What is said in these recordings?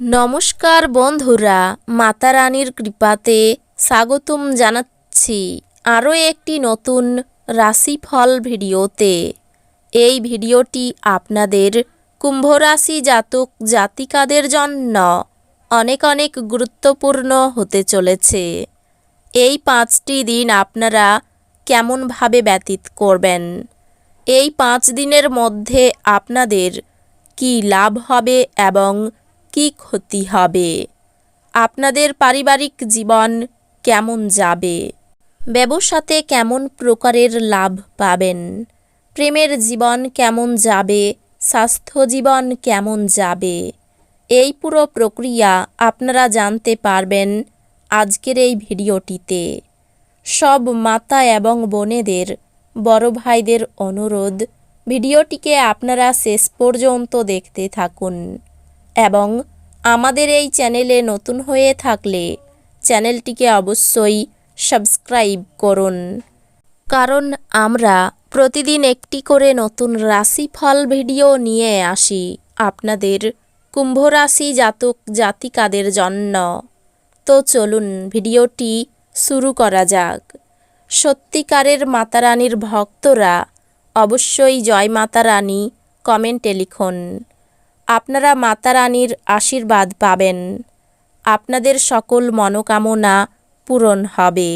নমস্কার বন্ধুরা, মাতা রানীর কৃপাতে স্বাগতম জানাচ্ছি আরও একটি নতুন রাশিফল ভিডিওতে। এই ভিডিওটি আপনাদের কুম্ভ রাশি জাতক জাতিকাদের জন্য অনেক অনেক গুরুত্বপূর্ণ হতে চলেছে। এই 5টি দিন আপনারা কেমনভাবে ব্যতীত করবেন, এই 5 দিনের মধ্যে আপনাদের কি লাভ হবে এবং কি ক্ষতি হবে, আপনাদের পারিবারিক জীবন কেমন যাবে, ব্যবসাতে কেমন প্রকারের লাভ পাবেন, প্রেমের জীবন কেমন যাবে, স্বাস্থ্য জীবন কেমন যাবে, এই পুরো প্রক্রিয়া আপনারা জানতে পারবেন আজকের এই ভিডিওটিতে। সব মাতা এবং বোনেদের, বড় ভাইদের অনুরোধ, ভিডিওটিকে আপনারা শেষ পর্যন্ত দেখতে থাকুন এবং আমাদের এই চ্যানেলে নতুন হয়ে থাকলে চ্যানেলটিকে অবশ্যই সাবস্ক্রাইব করুন, কারণ আমরা প্রতিদিন একটি করে নতুন রাশিফল ভিডিও নিয়ে আসি আপনাদের কুম্ভ রাশি জাতক জাতিকাদের জন্য। তো চলুন ভিডিওটি শুরু করা যাক। সত্যিকারের মাতা রানীর ভক্তরা অবশ্যই জয় মাতা রানী কমেন্টে লিখুন। আপনারা মাতা রানীর আশীর্বাদ পাবেন, আপনাদের সকল মনোকামনা পূরণ হবে।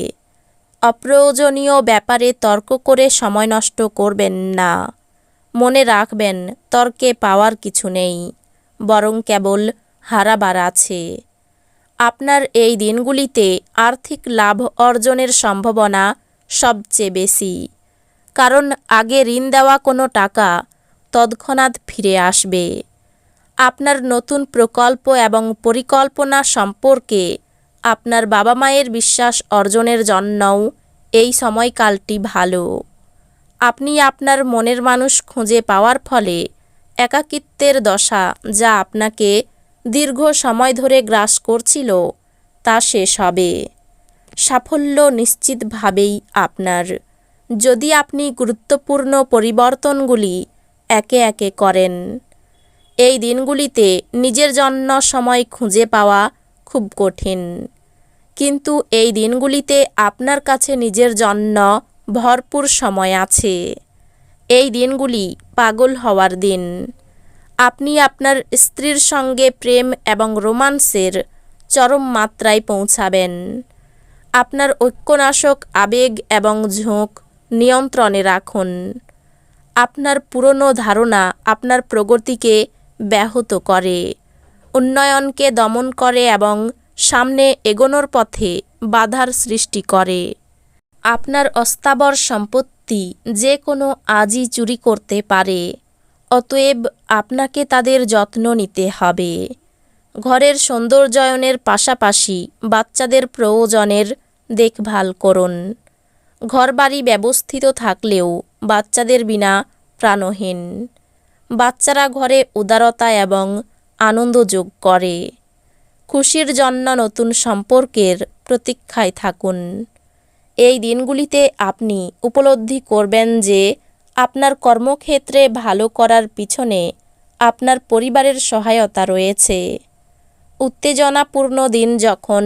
অপ্রয়োজনীয় ব্যাপারে তর্ক করে সময় নষ্ট করবেন না। মনে রাখবেন, তর্কে পাওয়ার কিছু নেই, বরং কেবল হারাবার আছে। আপনার এই দিনগুলিতে আর্থিক লাভ অর্জনের সম্ভাবনা সবচেয়ে বেশি, কারণ আগে ঋণ দেওয়া কোনো টাকা তৎক্ষণাৎ ফিরে আসবে। আপনার নতুন প্রকল্প এবং পরিকল্পনা সম্পর্কে আপনার বাবা মায়ের বিশ্বাস অর্জনের জন্যও এই সময়কালটি ভালো। আপনি আপনার মনের মানুষ খুঁজে পাওয়ার ফলে একাকিত্বের দশা, যা আপনাকে দীর্ঘ সময় ধরে গ্রাস করছিল, তা শেষ হবে। সাফল্য নিশ্চিতভাবেই আপনার, যদি আপনি গুরুত্বপূর্ণ পরিবর্তনগুলি একে একে করেন। এই দিনগুলিতে নিজের জন্য সময় খুঁজে পাওয়া খুব কঠিন, কিন্তু এই দিনগুলিতে আপনার কাছে নিজের জন্য ভরপুর সময় আছে। এই দিনগুলি পাগল হওয়ার দিন। আপনি আপনার স্ত্রীর সঙ্গে প্রেম এবং রোমান্সের চরম মাত্রায় পৌঁছাবেন। আপনার ঐক্যনাশক আবেগ এবং ঝোঁক নিয়ন্ত্রণে রাখুন। আপনার পুরনো ধারণা আপনার প্রগতিকে ব্যাহত করে, উন্নয়নকে দমন করে এবং সামনে এগোনোর পথে বাধার সৃষ্টি করে। আপনার অস্থাবর সম্পত্তি যে কোনো আজই চুরি করতে পারে, অতএব আপনাকে তাদের যত্ন নিতে হবে। ঘরের সৌন্দর্যায়নের পাশাপাশি বাচ্চাদের প্রয়োজনের দেখভাল করুন। ঘরবাড়ি ব্যবস্থিত থাকলেও বাচ্চাদের বিনা প্রাণহীন। বাচ্চারা ঘরে উদারতা এবং আনন্দ যোগ করে। খুশির জন্য নতুন সম্পর্কের প্রতীক্ষায় থাকুন। এই দিনগুলিতে আপনি উপলব্ধি করবেন যে আপনার কর্মক্ষেত্রে ভালো করার পিছনে আপনার পরিবারের সহায়তা রয়েছে। উত্তেজনাপূর্ণ দিন যখন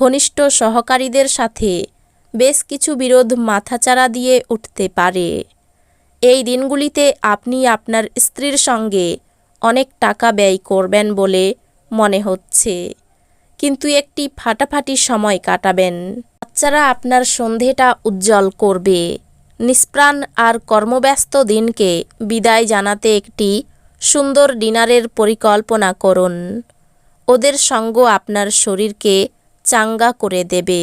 ঘনিষ্ঠ সহকারীদের সাথে বেশ কিছু বিরোধ মাথাচাড়া দিয়ে উঠতে পারে। এই দিনগুলিতে আপনি আপনার স্ত্রীর সঙ্গে অনেক টাকা ব্যয় করবেন বলে মনে হচ্ছে, কিন্তু একটি ফাটাফাটি সময় কাটাবেন। বাচ্চারা আপনার সন্ধেটা উজ্জ্বল করবে। নিষ্প্রাণ আর কর্মব্যস্ত দিনকে বিদায় জানাতে একটি সুন্দর ডিনারের পরিকল্পনা করুন। ওদের সঙ্গ আপনার শরীরকে চাঙ্গা করে দেবে।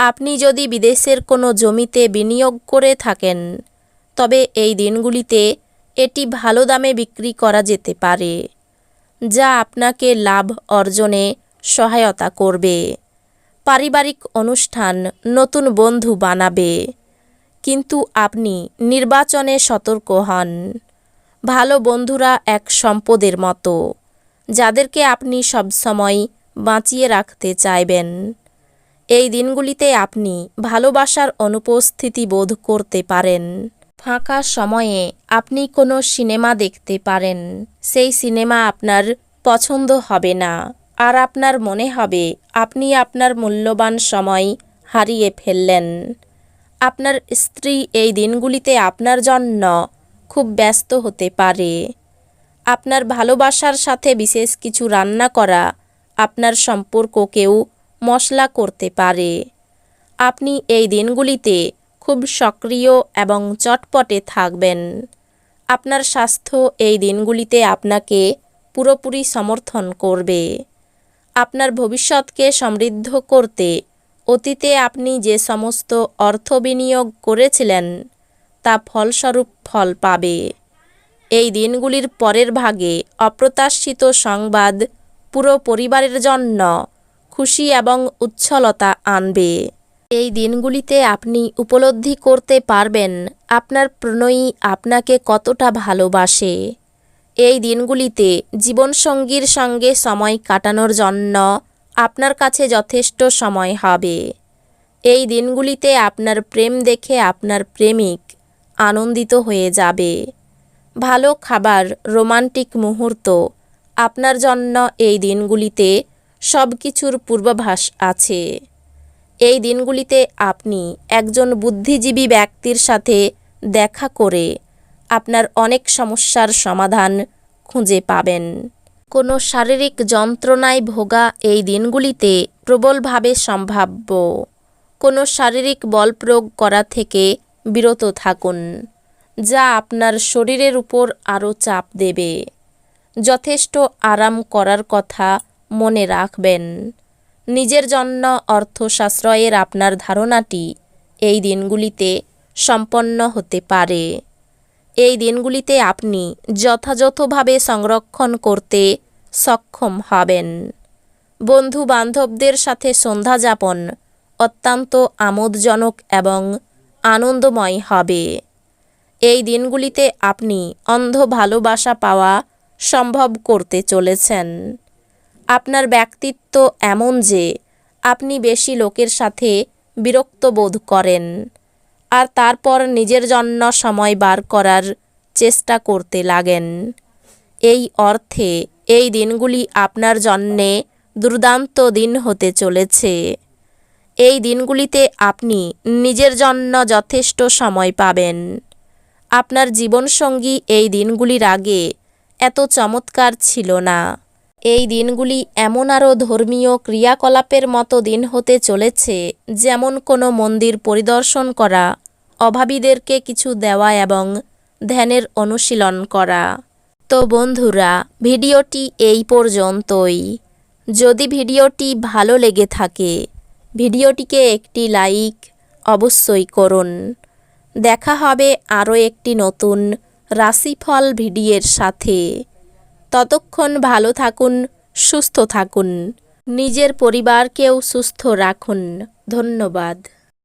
আপনি যদি বিদেশের কোনো জমিতে বিনিয়োগ করে থাকেন, তবে এই দিনগুলিতে এটি ভালো দামে বিক্রি করা যেতে পারে, যা আপনাকে লাভ অর্জনে সহায়তা করবে। পারিবারিক অনুষ্ঠান নতুন বন্ধু বানাবে, কিন্তু আপনি নির্বাচনে সতর্ক হন। ভালো বন্ধুরা এক সম্পদের মতো, যাদেরকে আপনি সবসময় বাঁচিয়ে রাখতে চাইবেন। এই দিনগুলিতে আপনি ভালোবাসার অনুপস্থিতি বোধ করতে পারেন। ফাঁকা সময়ে আপনি কোনো সিনেমা দেখতে পারেন। সেই সিনেমা আপনার পছন্দ হবে না, আর আপনার মনে হবে আপনি আপনার মূল্যবান সময় হারিয়ে ফেললেন। আপনার স্ত্রী এই দিনগুলিতে আপনার জন্য খুব ব্যস্ত হতে পারে। আপনার ভালোবাসার সাথে বিশেষ কিছু রান্না করা আপনার সম্পর্ককেও মশলা করতে পারে। আপনি এই দিনগুলিতে খুব সক্রিয় এবং চটপটে থাকবেন। আপনার স্বাস্থ্য এই দিনগুলিতে আপনাকে পুরোপুরি সমর্থন করবে। আপনার ভবিষ্যৎকে সমৃদ্ধ করতে অতীতে আপনি যে সমস্ত অর্থ বিনিয়োগ করেছিলেন তা ফলস্বরূপ ফল পাবে। এই দিনগুলির পরের ভাগে অপ্রত্যাশিত সংবাদ পুরো পরিবারের জন্য খুশি এবং উচ্ছলতা আনবে। এই দিনগুলিতে আপনি উপলব্ধি করতে পারবেন আপনার প্রণয়ী আপনাকে কতটা ভালোবাসে। এই দিনগুলিতে জীবনসঙ্গীর সঙ্গে সময় কাটানোর জন্য আপনার কাছে যথেষ্ট সময় হবে। এই দিনগুলিতে আপনার প্রেম দেখে আপনার প্রেমিক আনন্দিত হয়ে যাবে। ভালো খাবার, রোমান্টিক মুহূর্ত আপনার জন্য এই দিনগুলিতে সব কিছুর পূর্বাভাস আছে। এই দিনগুলিতে আপনি একজন বুদ্ধিজীবী ব্যক্তির সাথে দেখা করে আপনার অনেক সমস্যার সমাধান খুঁজে পাবেন। কোনো শারীরিক যন্ত্রণায় ভোগা এই দিনগুলিতে প্রবলভাবে সম্ভাব্য। কোনো শারীরিক বল প্রয়োগ করা থেকে বিরত থাকুন, যা আপনার শরীরের উপর আরও চাপ দেবে। যথেষ্ট আরাম করার কথা মনে রাখবেন। নিজের জন্য অর্থ সাশ্রয়ের আপনার ধারণাটি এই দিনগুলিতে সম্পন্ন হতে পারে। এই দিনগুলিতে আপনি যথাযথভাবে সংরক্ষণ করতে সক্ষম হবেন। বন্ধু বান্ধবদের সাথে সন্ধ্যা যাপন অত্যন্ত আমোদজনক এবং আনন্দময় হবে। এই দিনগুলিতে আপনি অন্ধ ভালোবাসা পাওয়া সম্ভব করতে চলেছেন। আপনার ব্যক্তিত্ব এমন যে আপনি বেশি লোকের সাথে বিরক্ত বোধ করেন, আর তারপর নিজের জন্য সময় বার করার চেষ্টা করতে লাগেন। এই অর্থে এই দিনগুলি আপনার জন্যে দুর্দান্ত দিন হতে চলেছে। এই দিনগুলিতে আপনি নিজের জন্য যথেষ্ট সময় পাবেন। আপনার জীবনসঙ্গী এই দিনগুলির আগে এত চমৎকার ছিল না। এই দিনগুলি এমন আরও ধর্মীয় ক্রিয়াকলাপের মতো দিন হতে চলেছে, যেমন কোনো মন্দির পরিদর্শন করা, অভাবীদেরকে কিছু দেওয়া এবং ধ্যানের অনুশীলন করা। তো বন্ধুরা, ভিডিওটি এই পর্যন্তই। যদি ভিডিওটি ভালো লেগে থাকে, ভিডিওটিকে একটি লাইক অবশ্যই করুন। দেখা হবে আরও একটি নতুন রাশিফল ভিডিওর সাথে। ততক্ষণ ভালো থাকুন, সুস্থ থাকুন, নিজের পরিবারকেও সুস্থ রাখুন। ধন্যবাদ।